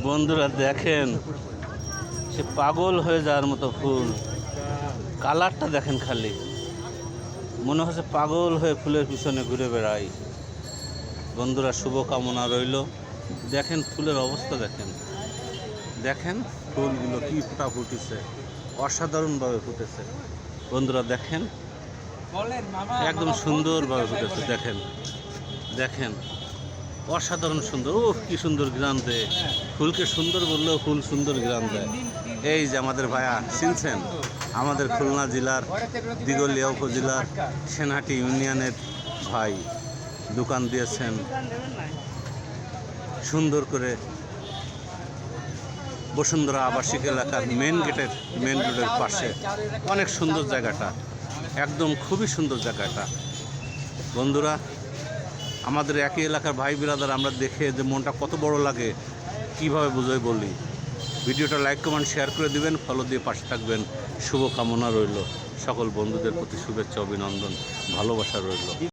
বন্ধুরা দেখেন, সে পাগল হয়ে যাওয়ার মতো ফুল। কালারটা দেখেন, খালি মনে হচ্ছে পাগল হয়ে ফুলের পিছনে ঘুরে বেড়াই। বন্ধুরা, শুভকামনা রইল। দেখেন ফুলের অবস্থা, দেখেন দেখেন ফুলগুলো কি ফুটা ফুটেছে, অসাধারণভাবে ফুটেছে। বন্ধুরা দেখেন, একদম সুন্দরভাবে ফুটেছে। দেখেন দেখেন অসাধারণ সুন্দর। ও কি সুন্দর গ্রাম দেয় ফুলকে, সুন্দর বললেও ফুল সুন্দর গ্রাম দেয়। এই যে আমাদের ভাইয়া চিনছেন, আমাদের খুলনা জেলার দিঘলিয়া উপজেলার সেনহাটি ইউনিয়নের ভাই, দোকান দিয়েছেন সুন্দর করে বসুন্ধরা আবাসিক এলাকার মেন রোডের পাশে। অনেক সুন্দর জায়গাটা, একদম খুবই সুন্দর জায়গাটা। বন্ধুরা, আমাদের একই এলাকার ভাই বিরাদার আমরা দেখে যে মনটা কত বড় লাগে, কিভাবে বুঝাই বলি। ভিডিওটা লাইক কমেন্ট শেয়ার করে দিবেন, ফলো দিয়ে পাশে থাকবেন। শুভকামনা রইল, সকল বন্ধুদের প্রতি শুভেচ্ছা, অভিনন্দন, ভালোবাসা রইল।